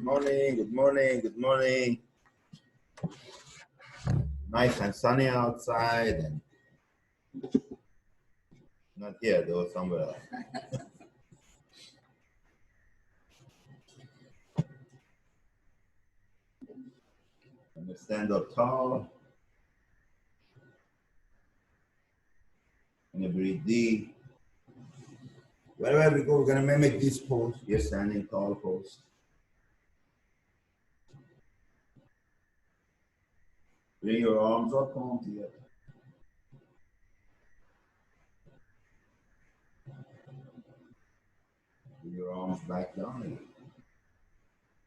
Good morning, good morning, good morning. Nice and sunny outside, and not here though, somewhere else. I'm gonna stand up tall. I'm gonna breathe deep. Wherever we go, we're gonna mimic this pose. You're standing tall pose. Bring your arms up, palm together. Bring your arms back down again.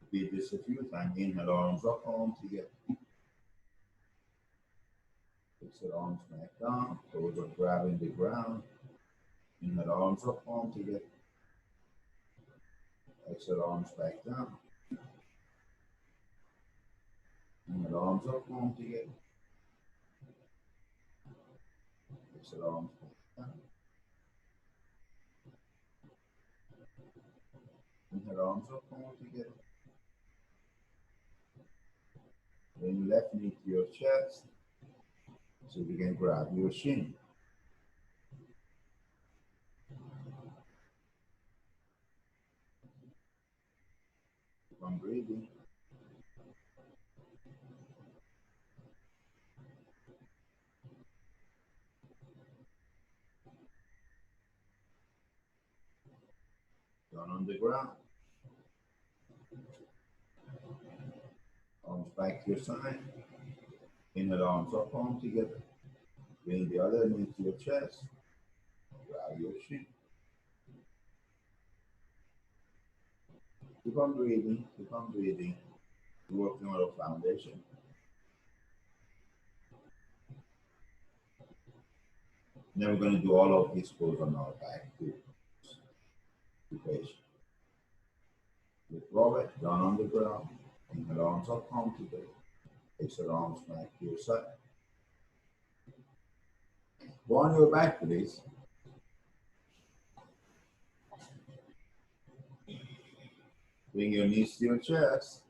Repeat this a few times. Inhale, arms up, palm together. Exhale, arms back down. Toes are grabbing the ground. Inhale, arms up, palm together. Exhale, arms back down. Inhale, arms up, palm together. Exhale, arms back down. Inhale, arms up, palm together. Bring left knee to your chest so you can grab your shin. Keep on breathing. Down on the ground. Arms back to your side. Inhale, arms up, palm together. Bring the other knee to your chest. Grab your shin. Keep on breathing. Keep on breathing. We're working on a foundation. Then we're going to do all of these poses on our back too. Be patient. Look forward, down on the ground. Inhale, arms up, palm together. Exhale, arms back to your side. Go on your back, please. Bring your knees to your chest.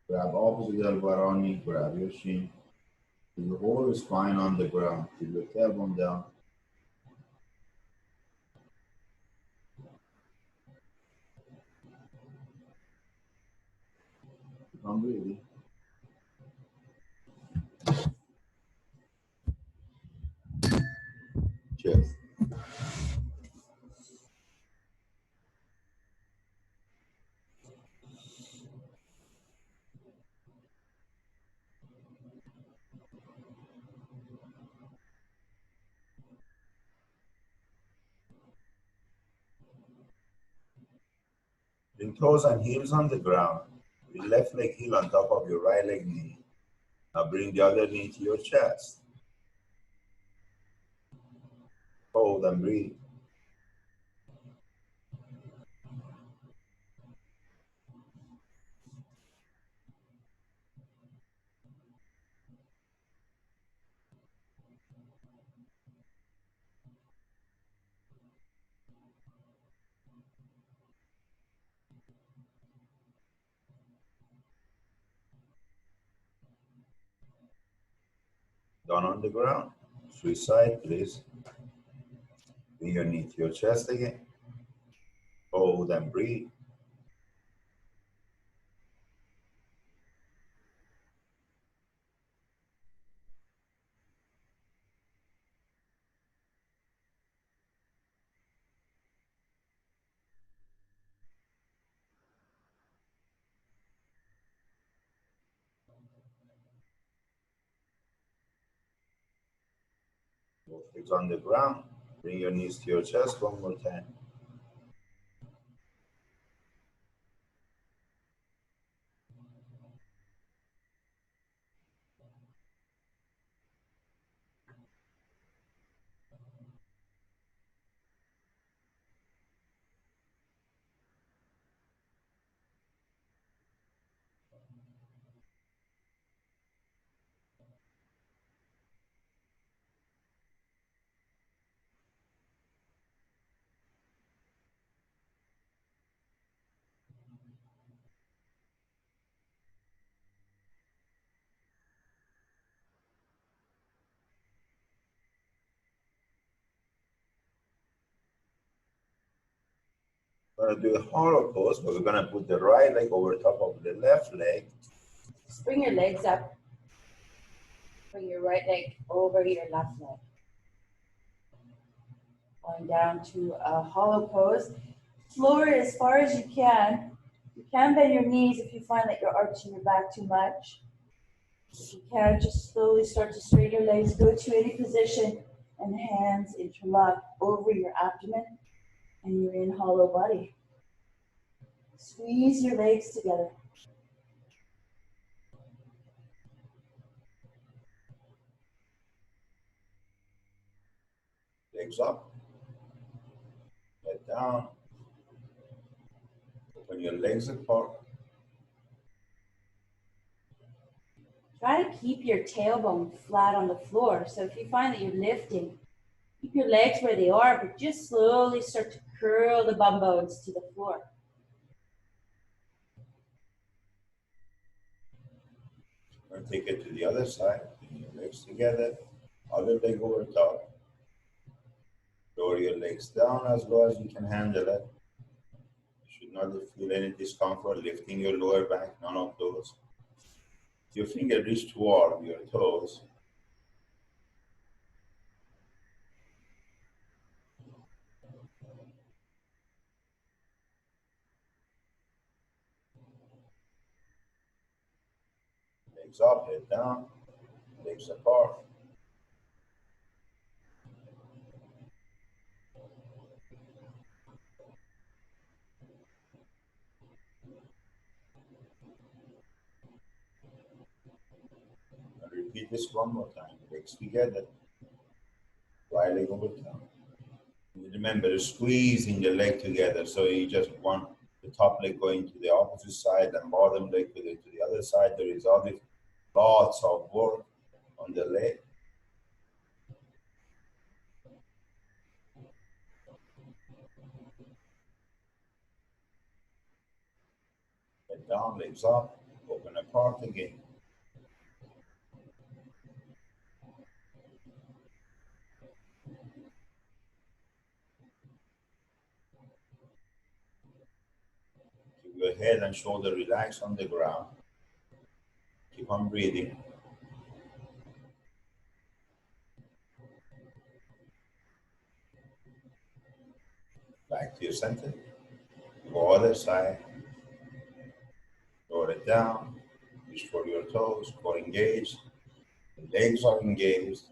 Grab opposite elbow around knee, grab your shin. Keep the whole spine on the ground. Keep your tailbone down. Keep on breathing. Chest. Bring toes and heels on the ground. Your left leg heel on top of your right leg knee. Now bring the other knee to your chest. Hold and breathe. Down on the ground. Switch side, please. Bring your knee to your chest again. Hold and breathe. Both legs on the ground. Bring your knees to your chest one more time. We're going to do a hollow pose, but we're going to put the right leg over top of the left leg. Just bring your legs up. Bring your right leg over your left leg. Going down to a hollow pose. Lower as far as you can. You can bend your knees if you find that you're arching your back too much. If you can, just slowly start to straighten your legs. Go to any position and hands interlock over your abdomen and you're in hollow body. Squeeze your legs together. Legs up, head down. Open your legs apart. Try to keep your tailbone flat on the floor. So if you find that you're lifting, keep your legs where they are, but just slowly start to curl the bum bones to the floor. We're going to take it to the other side. Bring your legs together. Other leg over top. Lower your legs down as low as you can handle it. You should not feel any discomfort lifting your lower back, none of those. Your finger reach toward your toes. Legs up, head down, legs apart. And repeat this one more time. Legs together. Right leg over top. Remember, squeezing the leg together. So you just want the top leg going to the opposite side and bottom leg to the other side. There is always lots of work on the leg. Head down, legs up, open apart again. Keep your head and shoulder relaxed on the ground. Keep on breathing. Back to your center. Go other side. Lower it down. Reach for your toes. Core engaged. The legs are engaged.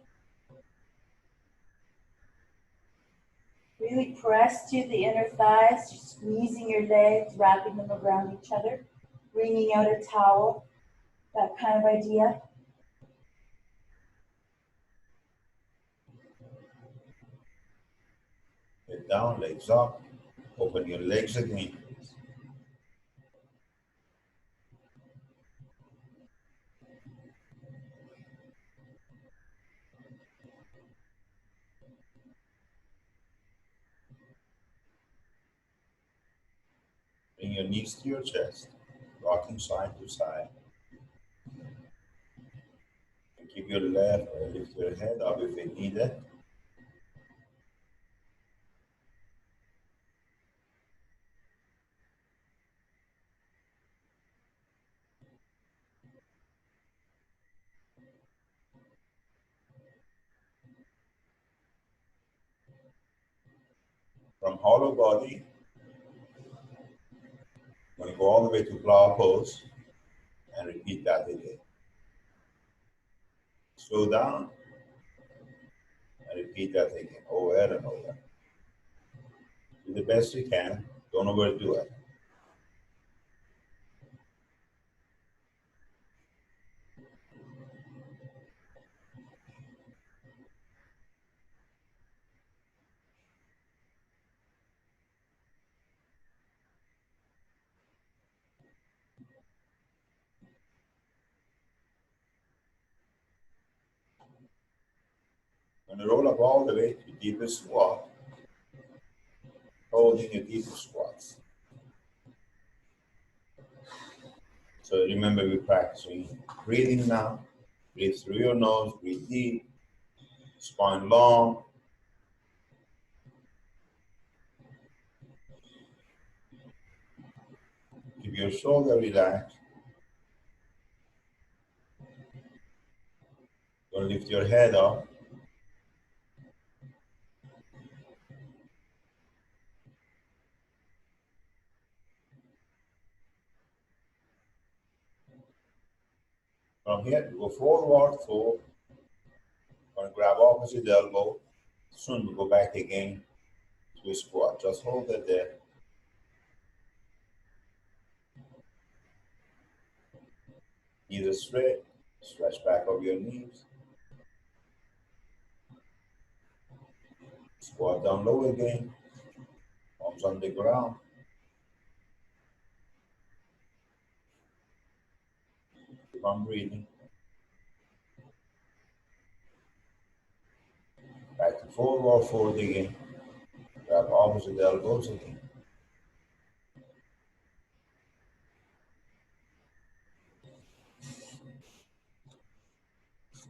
Really press to the inner thighs, just squeezing your legs, wrapping them around each other, wringing out a towel, that kind of idea. Head down, legs up. Open your legs again. Bring your knees to your chest, rocking side to side. And keep your left or lift your head up if you need it. From hollow body, I'm going to go all the way to plow pose and repeat that again. Slow down and repeat that again over and over. Do the best you can. Don't overdo it. I'm going to roll up all the way to deepest squat, holding a deepest squats. So remember, we're practicing breathing now. Breathe through your nose, breathe deep, spine long. Keep your shoulder relaxed. Don't lift your head up. From here, go forward, so going to grab opposite elbow. Soon we go back again to a squat. Just hold it there. Knees are straight. Stretch back of your knees. Squat down low again. Arms on the ground. Keep on breathing. Back to forward fold again. Grab opposite elbows again.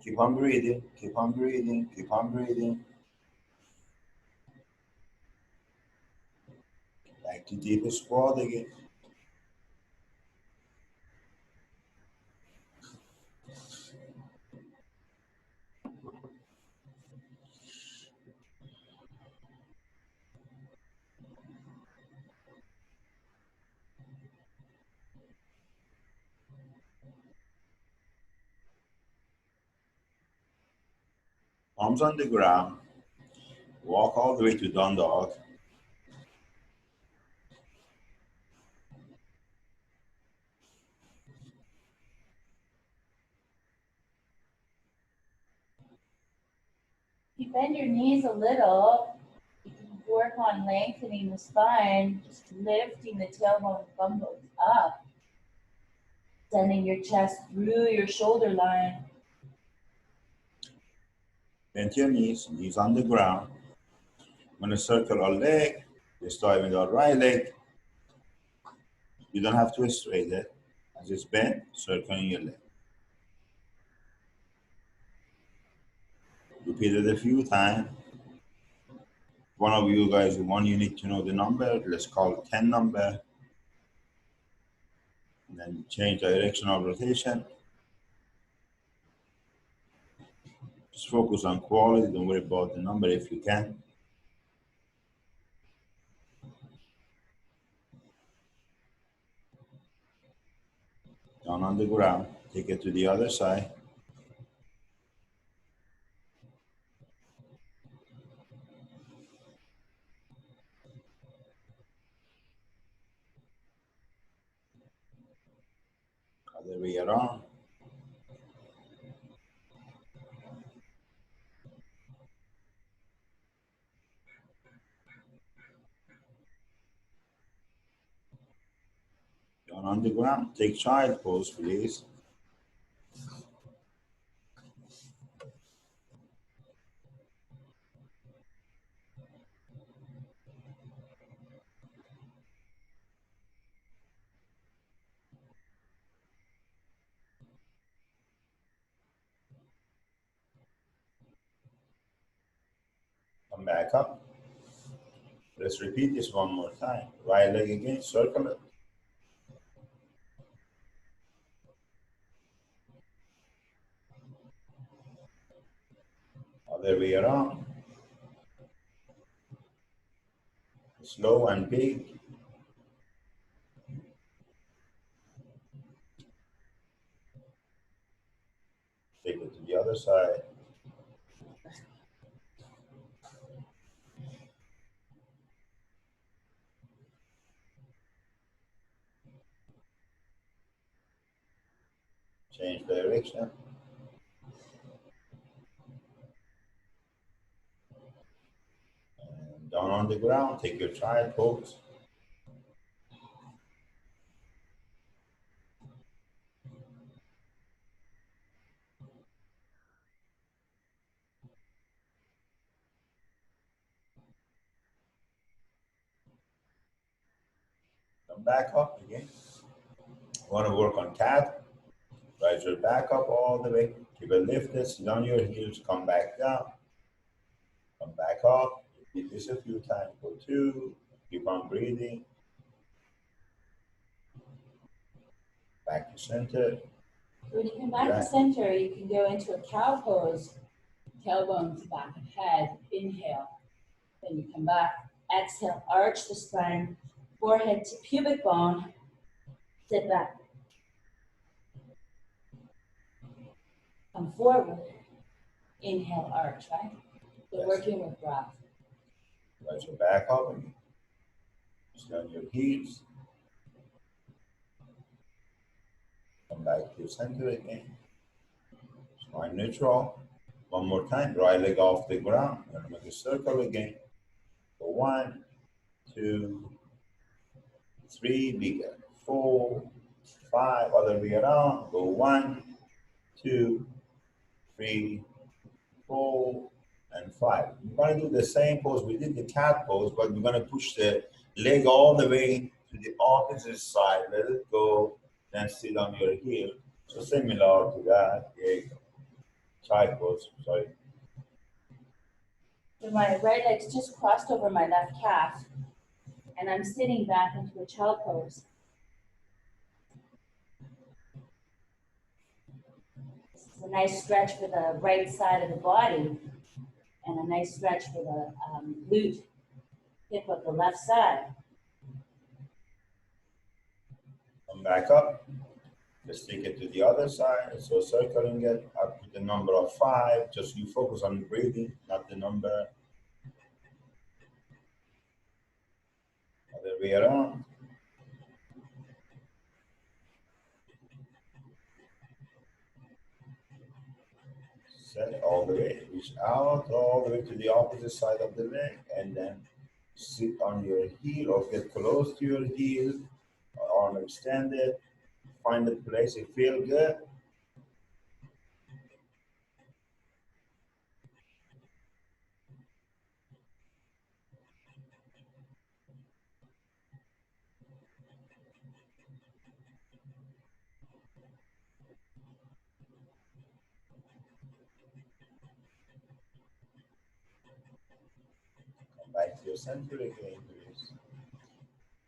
Keep on breathing. Keep on breathing. Keep on breathing. Back to deeper squat again. Arms on the ground. Walk all the way to down dog. If you bend your knees a little, you can work on lengthening the spine, just lifting the tailbone bum bones up, sending your chest through your shoulder line. Bend your knees on the ground. I'm going to circle our leg. We start with our right leg. You don't have to straight it. Just bend, circling your leg. Repeat it a few times. One of you guys, one you need to know the number. Let's call it 10 number. And then change direction of rotation. Just focus on quality. Don't worry about the number if you can. Down on the ground. Take it to the other side. Other way around. Down on the ground. Take child pose, please. Come back up. Let's repeat this one more time. Right leg again, circle it. Other way around. Slow and big. Take it to the other side. Change direction. And down on the ground, take your child pose. Come back up again. Want to work on cat. Rise your back up all the way. Keep it lifted. Sit on your heels. Come back down. Come back up. Repeat this a few times. Go 2. Keep on breathing. Back to center. When you come back to center, you can go into a cow pose. Tailbone to back of head. Inhale. Then you come back. Exhale. Arch the spine. Forehead to pubic bone. Sit back. Come forward. Inhale, arch, right? So Yes. working with breath. Let your back up and stand your heels. Come back to center again. Spine neutral. One more time. Right leg off the ground. We're gonna make a circle again. So 1, 2, 3. Bigger. 4, 5. Other way around. Go 1, 2, 3, 4, and 5. We're going to do the same pose. We did the cat pose, but we're going to push the leg all the way to the opposite side. Let it go. Then sit on your heel. So similar to that. There you go. Side pose. Sorry. So my right leg's just crossed over my left calf, and I'm sitting back into a child pose. This is a nice stretch for the right side of the body, and a nice stretch for the glute hip of the left side. Come back up. Let's take it to the other side. So circling it up to the number of 5. Just you focus on breathing, not the number. Other way around. Set it all the way. Reach out all the way to the opposite side of the leg, and then sit on your heel or get close to your heel. Arm extended. Find the place you feel good. Come back to your center again, please.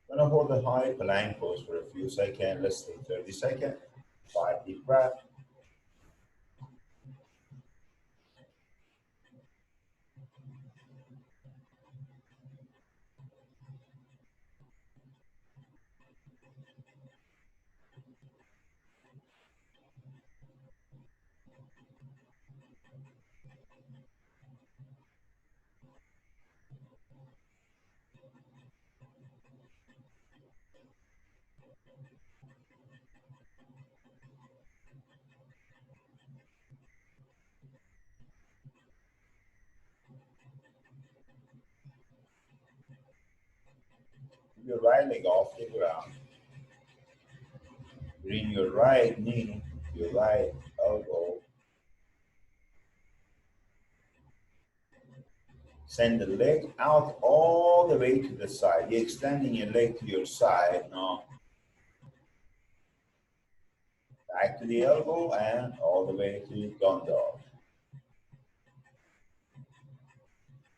I'm gonna hold the high plank pose for a few seconds. Let's take 30 seconds. 5 deep breaths. Your right leg off the ground. Bring your right knee, your right elbow. Send the leg out all the way to the side. You're extending your leg to your side now. Back to the elbow and all the way to down dog.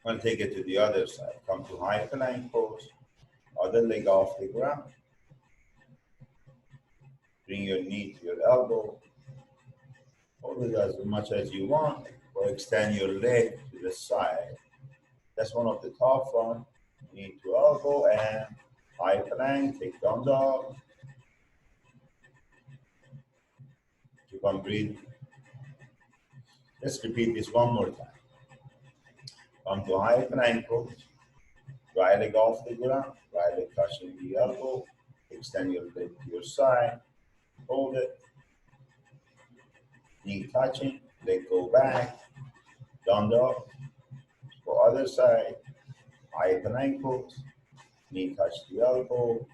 I'm going to take it to the other side. Come to high plank pose. Other leg off the ground. Bring your knee to your elbow. Hold it as much as you want, or extend your leg to the side. That's one of the top one. Knee to elbow and high plank. Take down dog. Keep on breathing. Let's repeat this one more time. Come to high plank pose. Right leg off the ground. Right leg touching the elbow. Extend your leg to your side. Hold it. Knee touching. Leg go back. Down dog. For other side. High plank pose. Knee touch the elbow.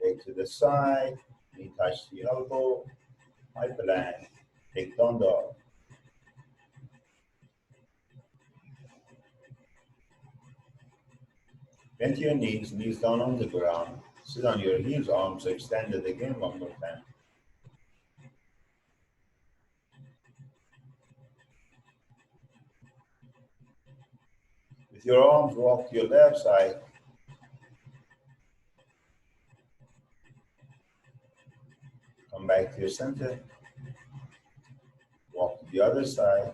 Leg to the side. Knee touch the elbow. High plank. Take down dog. Bend your knees, knees down on the ground. Sit on your heels, arms extended again one more time. With your arms, walk to your left side. Come back to your center. Walk to the other side.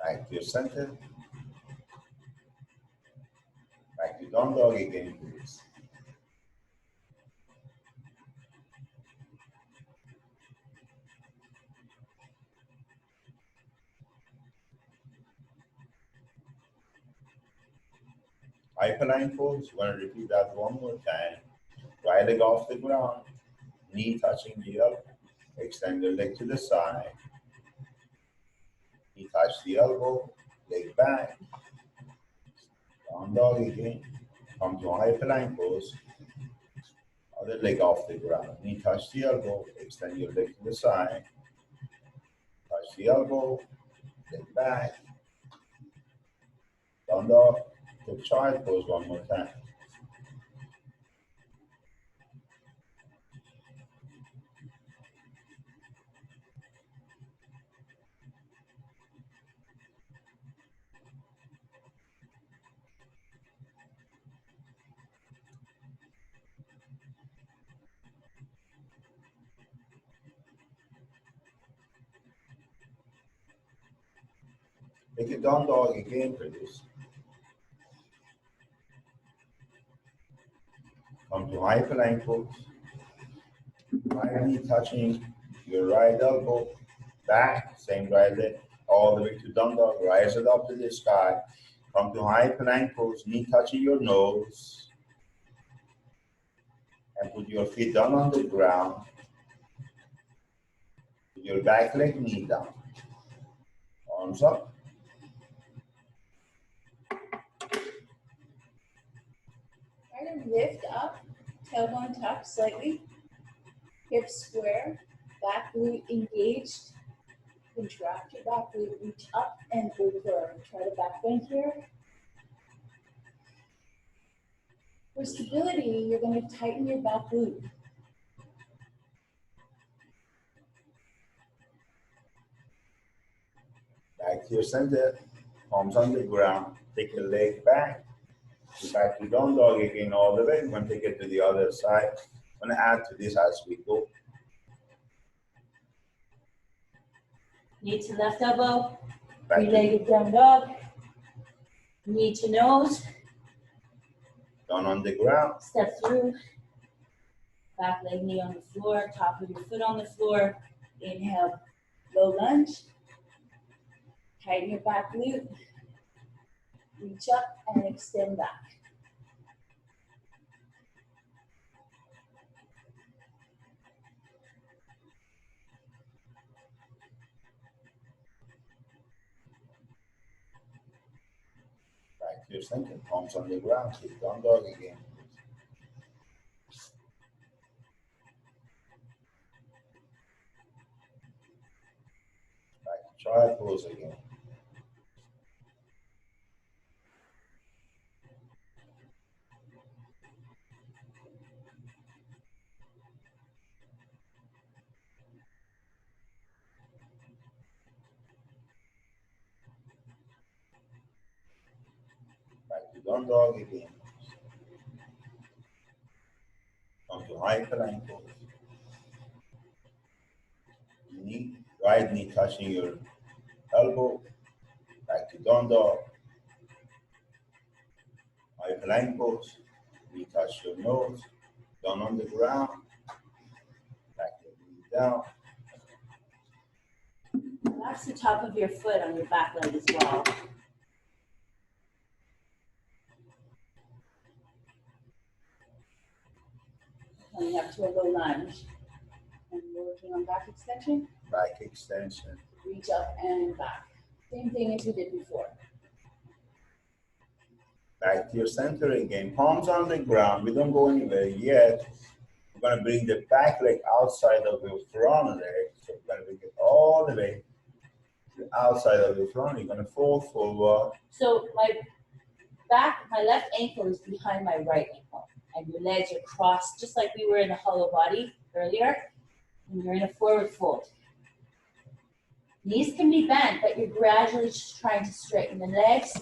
Back to your center. Back to down dog again, please. Hyperline pose. We're going to repeat that one more time. Right leg off the ground. Knee touching the elbow. Extend your leg to the side. Knee touch the elbow. Leg back. Down dog again. Come to a hyperline pose. Other leg off the ground. Knee touch the elbow. Extend your leg to the side. Touch the elbow. Leg back. Down dog. Take child pose one more time. Take it down dog again for this. Come to hyperline pose. Right knee touching your right elbow. Back, same right leg, all the way to down dog. Rise it up to the sky. Come to hyperline pose. Knee touching your nose. And put your feet down on the ground. Put your back leg knee down. Arms up. Try to lift up, tailbone tucked slightly, hips square, back glute engaged. Contract your back glute, reach up and over. Try to back bend here. For stability, you're going to tighten your back glute. Back to your center. Palms on the ground. Take your leg back. Back to down dog again all the way. We're going to take it to the other side. I'm going to add to this as we go. Knee to left elbow, Back to three-legged down dog, knee to nose, down on the ground. step through, back leg knee on the floor, top of your foot on the floor. Inhale, low lunge. Tighten your back glute. Reach up and extend back. Back to your center. Palms on the ground. Take down dog again. Back to child pose again. Back to down dog again. Come to hyperline pose. Knee, right knee touching your elbow. Back to down dog. Hyperline pose. Knee touch your nose. Down on the ground. Back your knee down. Relax the top of your foot on your back leg as well. Coming up to a low lunge. And we're working on back extension. Back extension. Reach up and back. Same thing as we did before. Back to your center again. Palms on the ground. We don't go anywhere yet. We're going to bring the back leg outside of your front leg. So we're going to bring it all the way to the outside of your front. You're going to fall forward. So my left ankle is behind my right ankle. And your legs are crossed, just like we were in the hollow body earlier. And you're in a forward fold. Knees can be bent, but you're gradually just trying to straighten the legs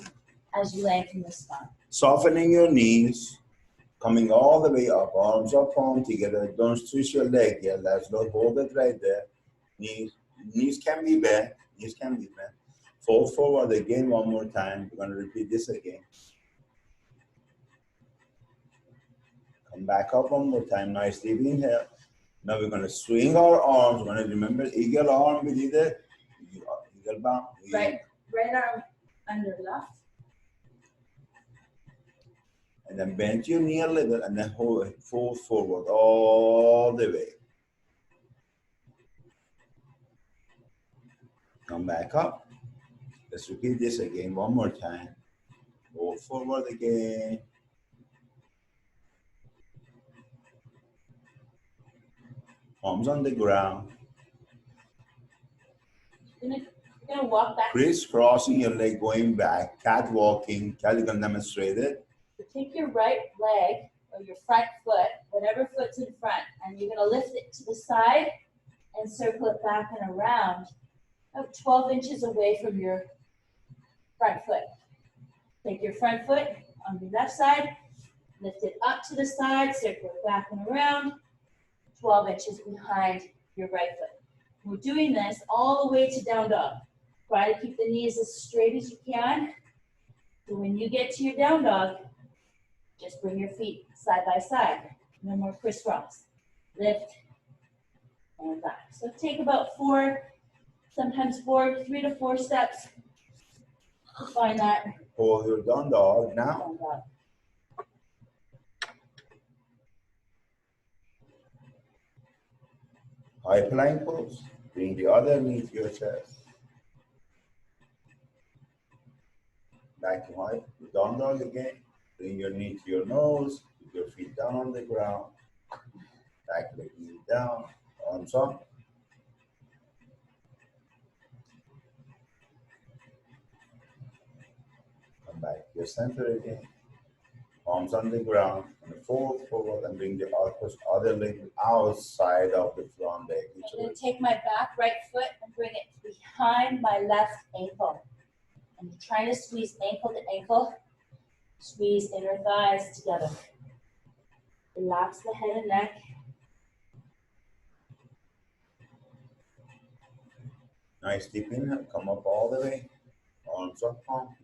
as you lengthen the spine. Softening your knees. Coming all the way up, arms up, palm together. Don't switch your leg yet. Let's not hold it right there. Knees can be bent. Knees can be bent. Fold forward again one more time. We're going to repeat this again. Come back up one more time. Nice deep inhale. Now we're going to swing our arms. We're going to remember eagle arm with either eagle bound. Right arm under left. And then bend your knee a little and then fold forward all the way. Come back up. Let's repeat this again one more time. Fold forward again. Palms on the ground. You're gonna walk back. Crisscrossing your leg going back. Cat walking. Kelly gonna demonstrate it. So take your right leg or your front foot, whatever foot's in front, and you're gonna lift it to the side and circle it back and around, about 12 inches away from your front foot. Take your front foot on the left side, lift it up to the side, circle it back and around, 12 inches behind your right foot. We're doing this all the way to down dog. Try to keep the knees as straight as you can. So when you get to your down dog, just bring your feet side by side. No more crisscross. Lift and back. So take about 3 to 4 steps to find that Hold your down dog now. down dog. High plank pose. Bring the other knee to your chest. Back to high down dog again. Bring your knee to your nose. Put your feet down on the ground. Back leg knee down. Arms up. Come back to your center again. Arms on the ground. And fold forward and bring the other leg outside of the front leg. I'm going to take my back right foot and bring it behind my left ankle. I'm trying to squeeze ankle to ankle. Squeeze inner thighs together. Relax the head and neck. Nice deep inhale. Come up all the way. Arms up, palm.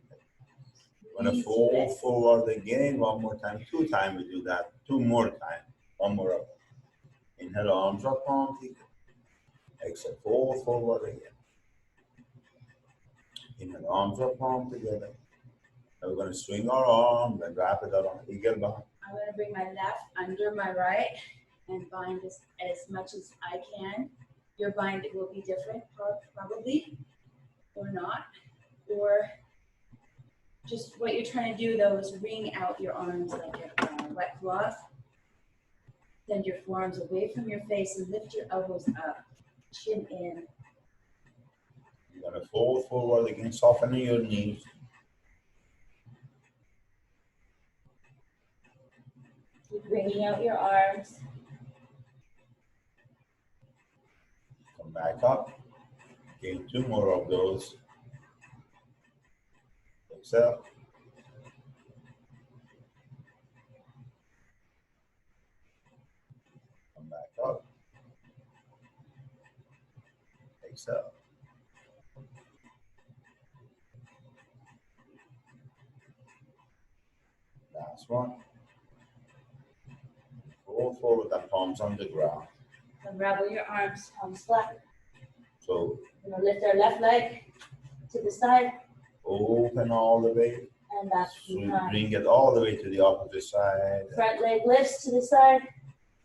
We're going to fold forward again. One more time. 2 times we do that. 2 more times. One more up. Inhale, arms up, palm. Exhale, fold forward again. Inhale, arms up, palm together. Now we're going to swing our arms and wrap it around eagle bound. I'm going to bring my left under my right and bind this as much as I can. Your bind will be different, probably, or not. Or just what you're trying to do, though, is wring out your arms like a wet cloth. Send your forearms away from your face and lift your elbows up, chin in. You're going to fold forward again, softening your knees. Keep wringing out your arms. Come back up. Again, 2 more of those. Exhale. Come back up. Exhale. Last one. Roll forward and palms on the ground. Unravel your arms, palms flat. So We're going to lift our left leg to the side open all the way. and back So behind. bring it all the way to the opposite side. Front leg lifts to the side,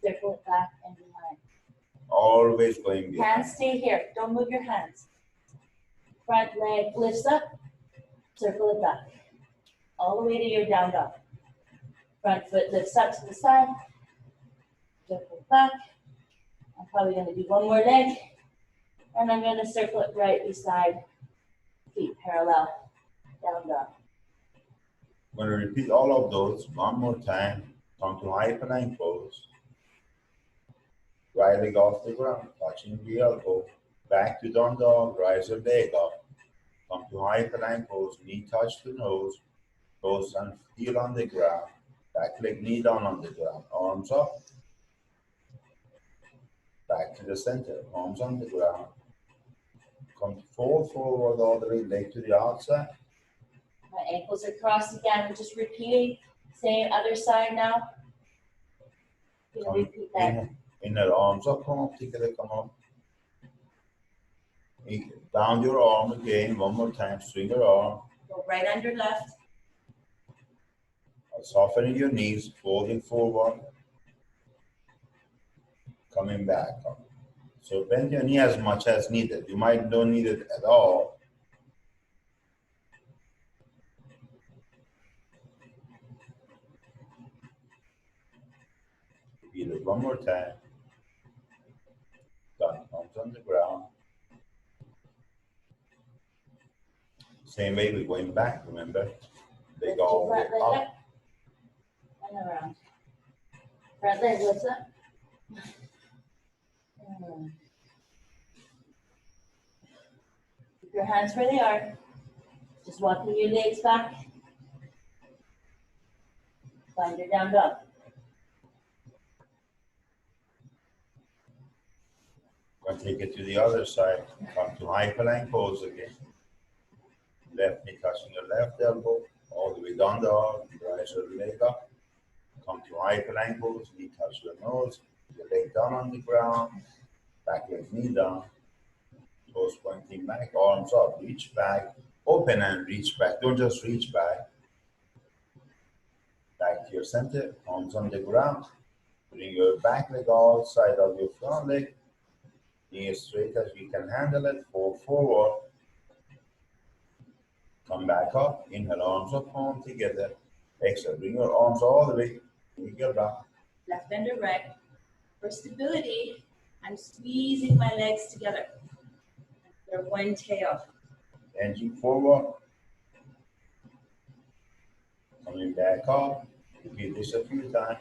circle it back and behind. Always going behind. Hands stay here, don't move your hands. Front leg lifts up, circle it back. All the way to your down dog. Front foot lifts up to the side, circle it back. I'm probably going to do one more leg, and I'm going to circle it right beside feet parallel, down dog. I'm going to repeat all of those one more time. Come to high plank pose. Right leg off the ground, touching the elbow. Back to down dog, rise your leg up. Come to high plank pose, knee touch the nose. Toes and heel on the ground. Back leg, knee down on the ground, arms up. Back to the center, arms on the ground. Come forward all the way, leg to the outside. My ankles are crossed again. I'm just repeating. Same other side now. Gonna repeat that. Inner arms up, come up together, come up. Down your arm again, one more time, swing your arm. Go right under left. Softening your knees, folding forward. Coming back up. So bend your knee as much as needed. You might don't need it at all. Repeat it one more time. Done. Arms on the ground. Same way we're going back, remember? They go all the way up. And around. Front leg lifts up. Keep your hands where they are. Just walking your legs back. Find your down dog. Going to take it to the other side. Come to high plank pose again. Left knee touching your left elbow. All the way down the arm. Rise your leg up. Come to high plank pose. Knee touch your nose. Your leg down on the ground. Back leg, knee down. Toes pointing back. Arms up. Reach back. Open and reach back. Don't just reach back. Back to your center. Arms on the ground. Bring your back leg outside of your front leg. Knee as straight as you can handle it. Fall forward. Come back up. Inhale, arms up, palm together. Exhale, bring your arms all the way. Take your back. Left under right. For stability, I'm squeezing my legs together. They're one tail. Bending forward. Coming back up. Repeat this a few times.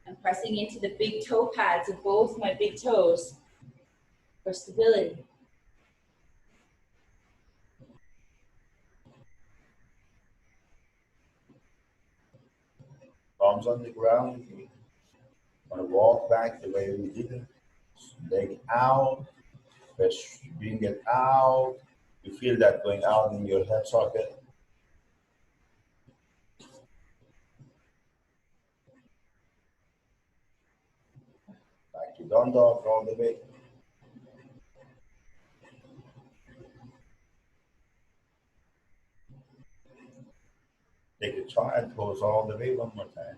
I'm pressing into the big toe pads of both my big toes for stability. Palms on the ground. You want to walk back the way we did it. Leg out. Bring it out. You feel that going out in your hip socket. Back to down dog all the way. Take a child pose all the way one more time.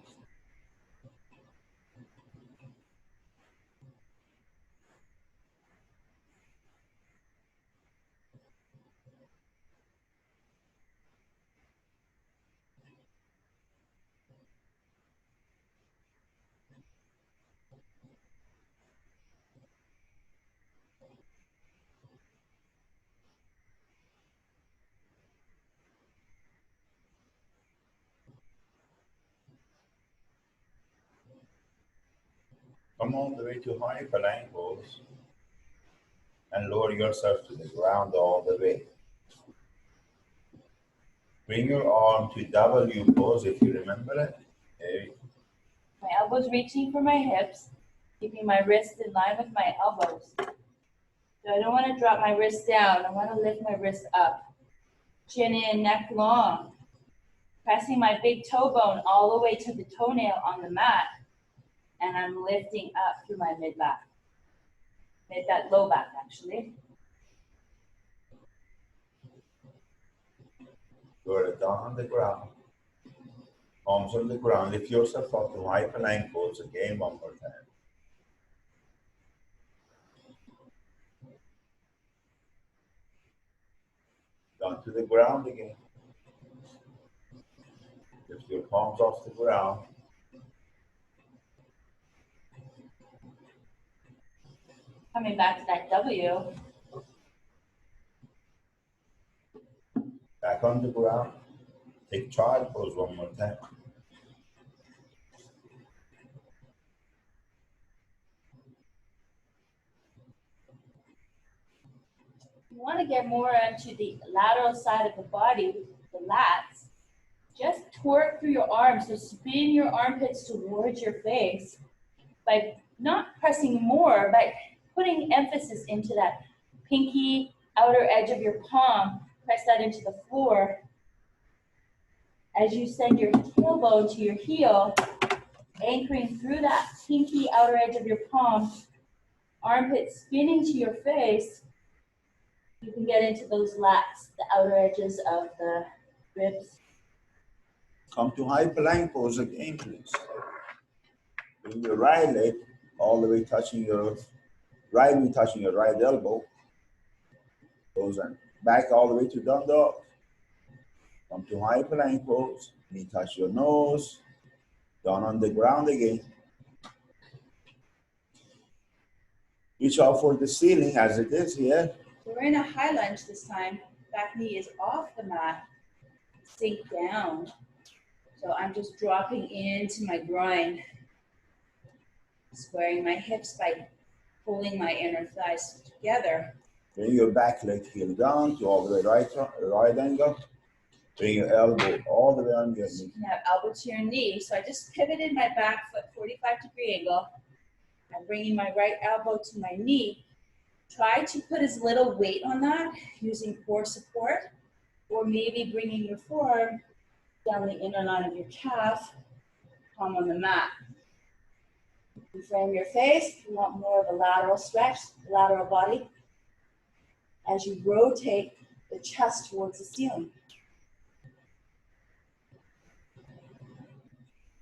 Come all the way to high plank pose and lower yourself to the ground all the way. Bring your arm to W pose if you remember it. Okay. My elbows reaching for my hips, keeping my wrists in line with my elbows. So I don't want to drop my wrist down. I want to lift my wrist up. Chin in, neck long. Pressing my big toe bone all the way to the toenail on the mat. And I'm lifting up through my mid-back. That low back, actually. Lower it down on the ground. Arms on the ground. Lift yourself up to high plank pose again one more time. Down to the ground again. Lift your palms off the ground. Coming back to that W. Back on the ground. Take child pose one more time. You want to get more into the lateral side of the body, the lats. Just torque through your arms. So spin your armpits towards your face by not pressing more, but putting emphasis into that pinky outer edge of your palm. Press that into the floor. As you send your tailbone to your heel, anchoring through that pinky outer edge of your palm, armpit spinning to your face, you can get into those lats, the outer edges of the ribs. Come to high plank pose again, please. Bring your right leg all the way touching your right knee, touching your right elbow. Goes and back all the way to down dog. Come to high plank pose. Knee touch your nose. Down on the ground again. Reach out for the ceiling as it is here. We're in a high lunge this time. Back knee is off the mat. Sink down. So I'm just dropping into my groin. Squaring my hips by pulling my inner thighs together. Bring your back leg heel down to all the way right angle. Bring your elbow all the way on your knee. You can have elbow to your knee. So I just pivoted my back foot 45-degree angle. I'm bringing my right elbow to my knee. Try to put as little weight on that using core support, or maybe bringing your forearm down the inner line of your calf, palm on the mat. You frame your face. You want more of a lateral stretch, lateral body, as you rotate the chest towards the ceiling.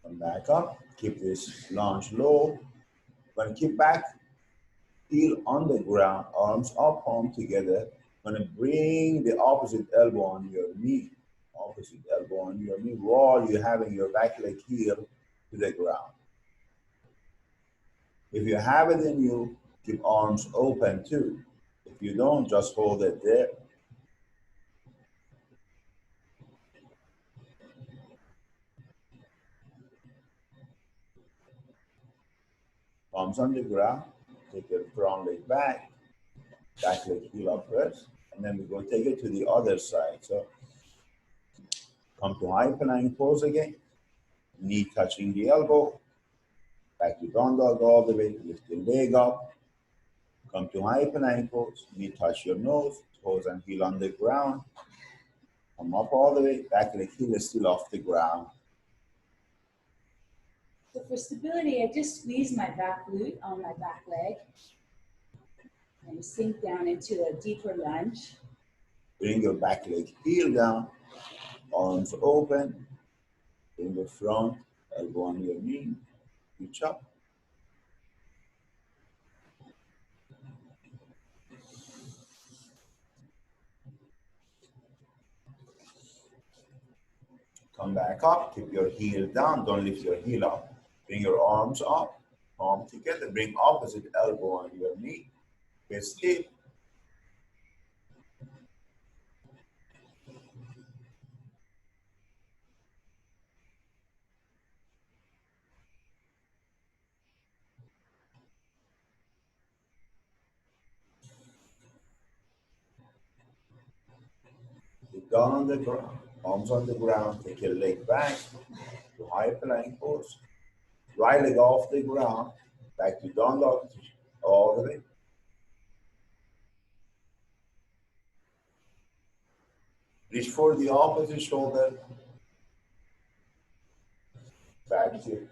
Come back up. Keep this lunge low. Going to keep back, heel on the ground, arms up, palm together. Going to bring the opposite elbow on your knee. Opposite elbow on your knee while you're having your back leg heel to the ground. If you have it in you, keep arms open too. If you don't, just hold it there. Palms on the ground. Take your front leg back leg heel up first, and then we're going to take it to the other side. So come to high plank pose again. Knee touching the elbow. Back to down dog all the way. Lift the leg up. Come to high plank pose. Knee touch your nose. Toes and heel on the ground. Come up all the way. Back leg heel is still off the ground. So for stability, I just squeeze my back glute on my back leg and sink down into a deeper lunge. Bring your back leg heel down. Arms open. Bring the front elbow on your knee. Reach up. Come back up. Keep your heel down. Don't lift your heel up. Bring your arms up. Palm together. Bring opposite elbow on your knee. Get still. Get down on the ground. Arms on the ground. Take your leg back to high plank pose. Right leg off the ground. Back to down dog all the way. Reach for the opposite shoulder. Back here.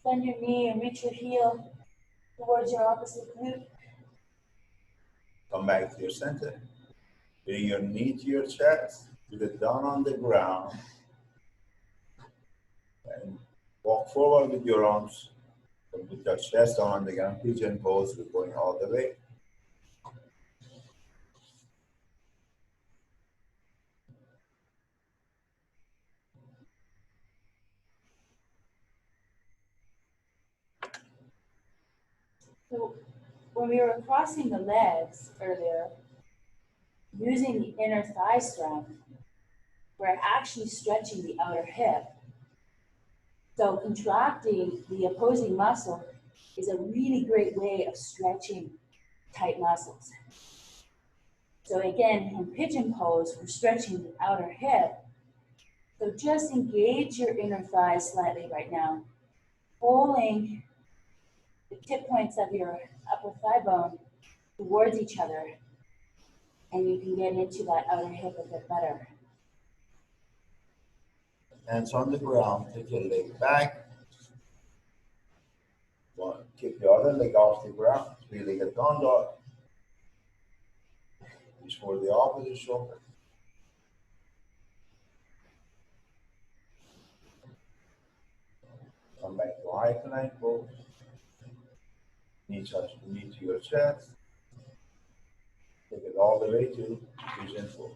Bend your knee and reach your heel towards your opposite glute. Come back to your center. Bring your knee to your chest. Put it down on the ground. And walk forward with your arms. With your chest down on the ground. Pigeon pose. We're going all the way. So when we were crossing the legs earlier, using the inner thigh strength, we're actually stretching the outer hip. So contracting the opposing muscle is a really great way of stretching tight muscles. So again, in pigeon pose, we're stretching the outer hip. So So just engage your inner thighs slightly right now, pulling the tip points of your upper thigh bone towards each other, and you can get into that outer hip a bit better. Hands on the ground, take your leg back. Keep the other leg off the ground, three-legged down dog. Reach for the opposite shoulder. Come back to high plank pose. Knee touch the knee to your chest. Take it all the way to pigeon pose.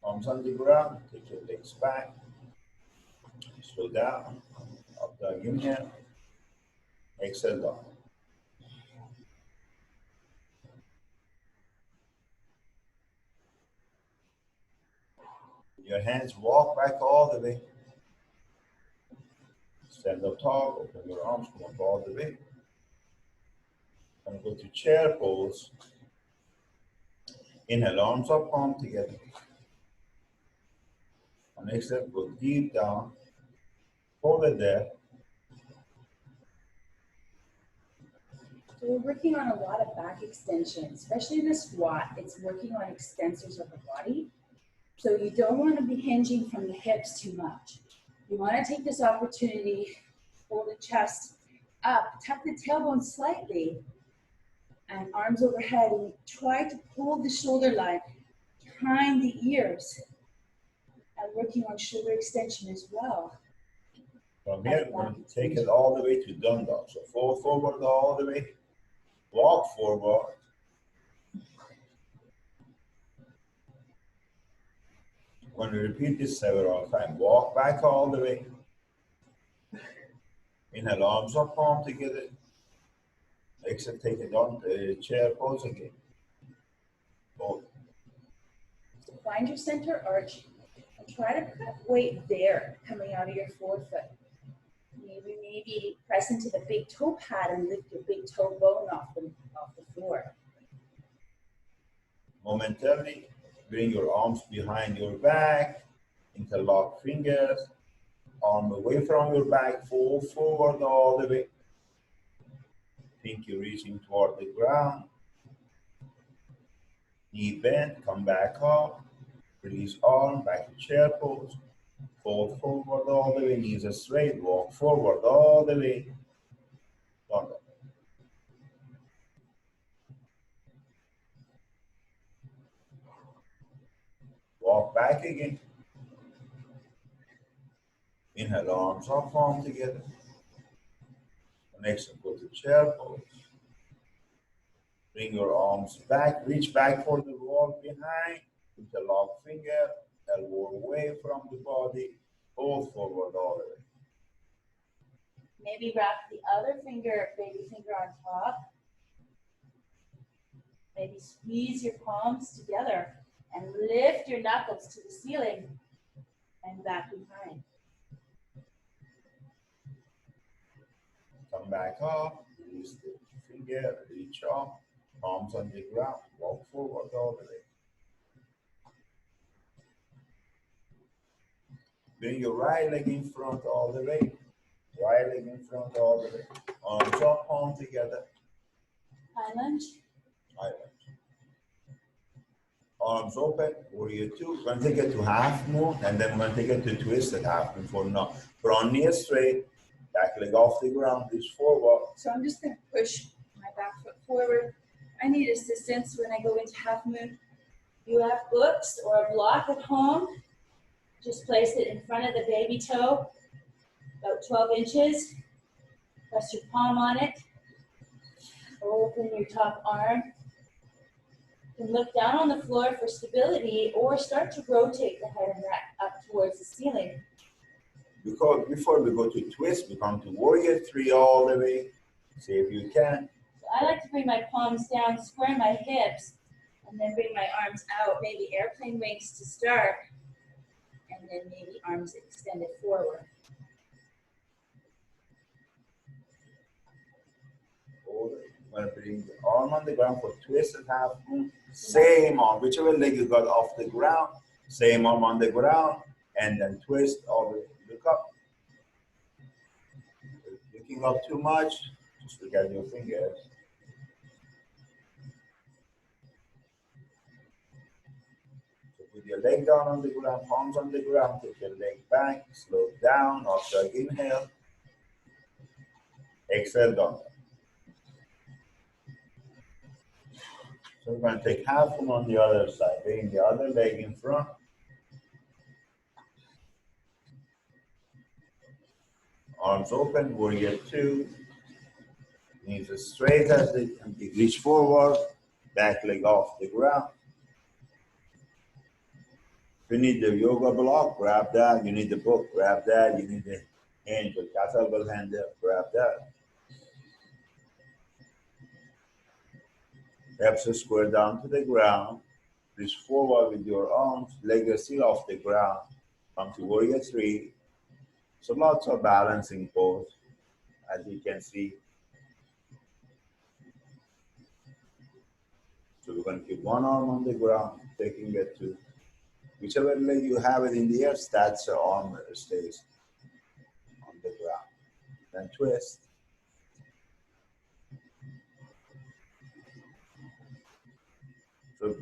Arms on the ground, take your legs back. Slow down. Up dog inhale. Exhale down. Your hands walk back all the way. Stand up tall, open your arms, come up all the way. And go to chair pose. Inhale, arms up, palm together. On exhale, go deep down. Hold it there. So we're working on a lot of back extension, especially in the squat. It's working on extensors of the body. So you don't want to be hinging from the hips too much. You want to take this opportunity, hold the chest up, tuck the tailbone slightly, and arms overhead, and try to pull the shoulder line behind the ears, and working on shoulder extension as well. From here, we're going to take it all the way to down dog. So fold forward all the way. Walk forward. We're going to repeat this several times. Walk back all the way. Inhale, arms up, palm together. Exhale, take it on the chair pose again. Both. So find your center arch and try to put weight there coming out of your forefoot. Maybe press into the big toe pad and lift your big toe bone off the floor. Momentarily, bring your arms behind your back, interlock fingers, arm away from your back, fold forward all the way. Pinky reaching toward the ground. Knee bent, come back up. Release arm, back to chair pose. Fold forward all the way, knees are straight, walk forward all the way. Down dog. Walk back again. Inhale, arms up, palm together. Next, go to chair pose. Bring your arms back, reach back for the wall behind. Interlock finger, elbow away from the body. Fold forward all the way. Maybe wrap the other finger, baby finger on top. Maybe squeeze your palms together and lift your knuckles to the ceiling and back behind. Come back up, release the finger, reach up, palms on the ground, walk forward all the way. Bring your right leg in front all the way. Right leg in front all the way. Arms up, palm together. High lunge. High lunge. Arms open, warrior two. We're going to take it to half moon, and then we're going to take it to twisted half moon for now. Front knee straight, back leg off the ground, reach forward. So I'm just going to push my back foot forward. I need assistance when I go into half moon. You have books or a block at home. Just place it in front of the baby toe, about 12 inches. Press your palm on it. Open your top arm. You can look down on the floor for stability or start to rotate the head and neck up towards the ceiling. Because before we go to twist, we come to warrior three all the way. See if you can. So I like to bring my palms down, square my hips, and then bring my arms out, maybe airplane wings to start, and then maybe arms extended forward. I'm going to bring the arm on the ground for twist and half. Same arm, whichever leg you got off the ground, same arm on the ground, and then twist all the way. Look up. Looking up too much, just look at your fingers. So put your leg down on the ground, palms on the ground, take your leg back, slow down, after inhale, exhale down. So we're going to take half one on the other side, bring the other leg in front. Arms open, warrior two. Knees as straight as they can be. Reach forward, back leg off the ground. If you need the yoga block, grab that. You need the book, grab that. You need the angel kettlebell handle, grab that. Hips are square down to the ground. Reach forward with your arms, leg is still off the ground. Come to warrior three. So lots of balancing pose, as you can see. So we're going to keep one arm on the ground, taking it to whichever leg you have it in the air, that's the arm that stays on the ground. Then twist. So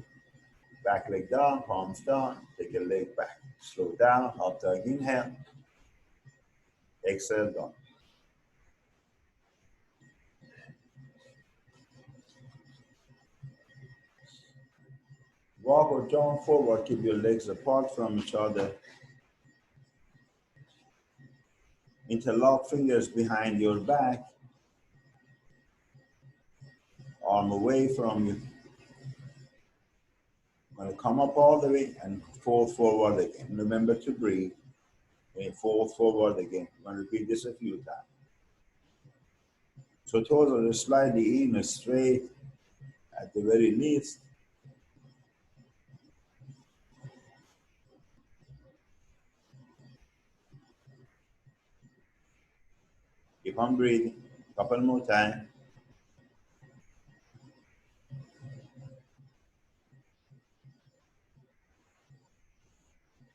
back leg down, palms down, take your leg back. Slow down, up dog, inhale. Exhale down. Walk or jump forward, keep your legs apart from each other. Interlock fingers behind your back. Arm away from you. Going to come up all the way and fold forward again. Remember to breathe. And fold forward again. I'm going to repeat this a few times. So toes are slightly in, straight at the very least. Keep on breathing. Couple more times.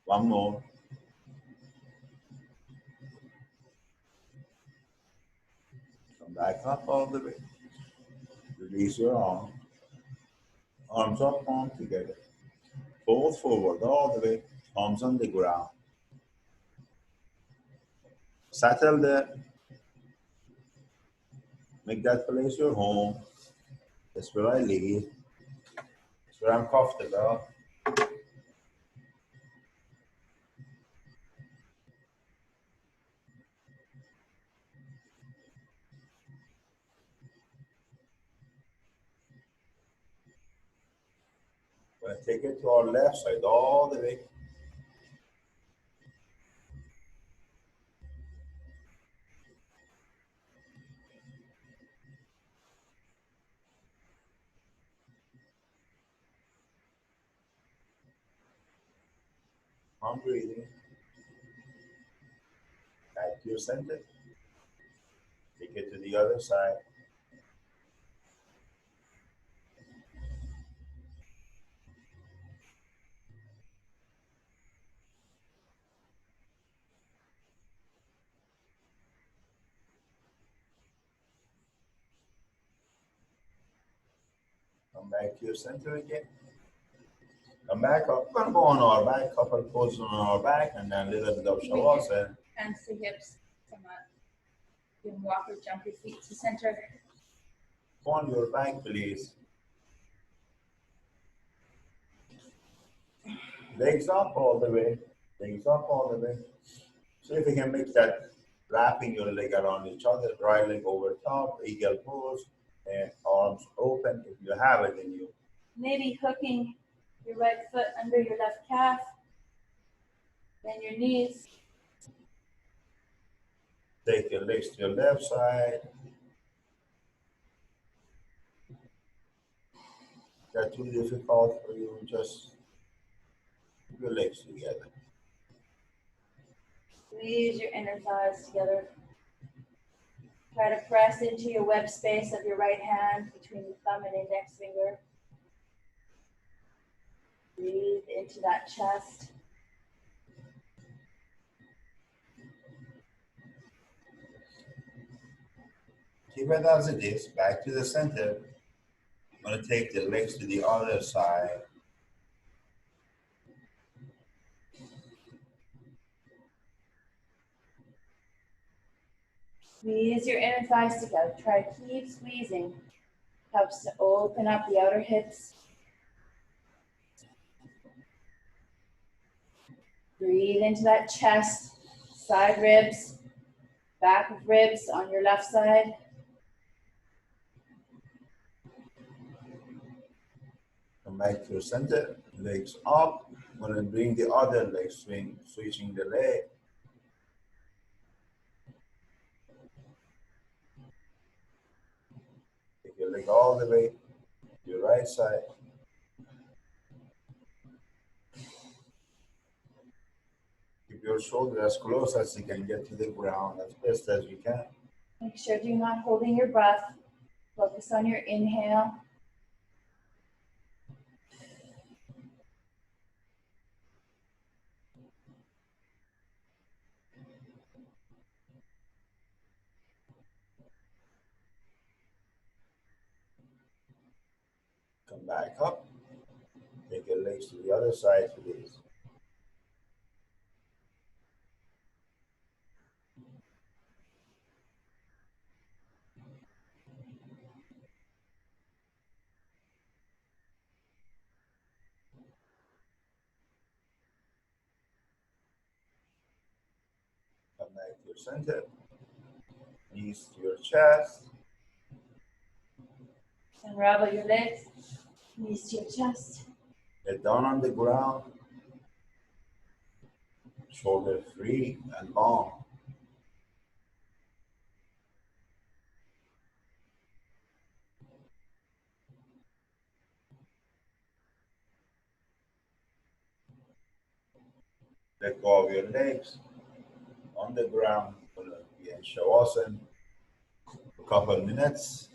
One more. Come back up all the way. Release your arm. Arms up, palms together. Fold forward all the way. Palms on the ground. Settle there. Make that place your home. That's where I live. That's where I'm comfortable. We're going to take it to our left side all the way. I'm breathing. Back to your center. Take it to the other side. Come back to your center again. Come back up. We're going to go on our back, couple poses on our back, and then a little bit of shavasana. Hands to hips, come up. You can walk or jump your feet to center. Go on your back, please. Legs up all the way. Legs up all the way. So if you can make that wrapping your leg around each other, right leg over top, eagle pose, and arms open if you have it in you. Maybe hooking your right foot under your left calf, then your knees. Take your legs to your left side. That's too difficult for you, just keep your legs together. Squeeze your inner thighs together. Try to press into your web space of your right hand between the thumb and index finger. Breathe into that chest. Keep it as it is, back to the center. I'm going to take the legs to the other side. Squeeze your inner thighs together. Try to keep squeezing. Helps to open up the outer hips. Breathe into that chest, side ribs, back of ribs on your left side. Come back to your center, legs up. I'm going to bring the other leg, switching the leg. Take your leg all the way to your right side. Keep your shoulder as close as you can get to the ground, as best as you can. Make sure you're not holding your breath. Focus on your inhale. Come back up. Take your legs to the other side for this. Come back to your center. Knees to your chest. Unravel your legs. Knees to your chest. Head down on the ground. Shoulder free and long. Let go of your legs on the ground. Gonna be in Shavasana for a couple of minutes.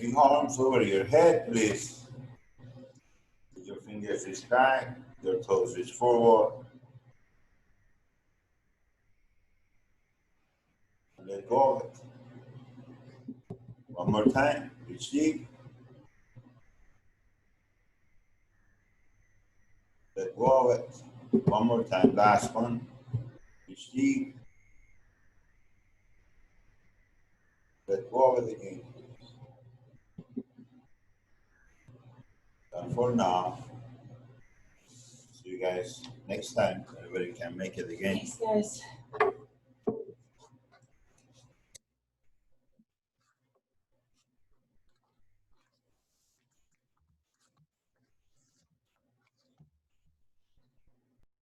Bring arms over your head, please. With your fingers reach back, your toes reach forward. And let go of it. One more time, reach deep. Let go of it. One more time, last one. Reach deep. Let go of it again. Done for now. See you guys next time. Everybody can make it again. Thanks, guys.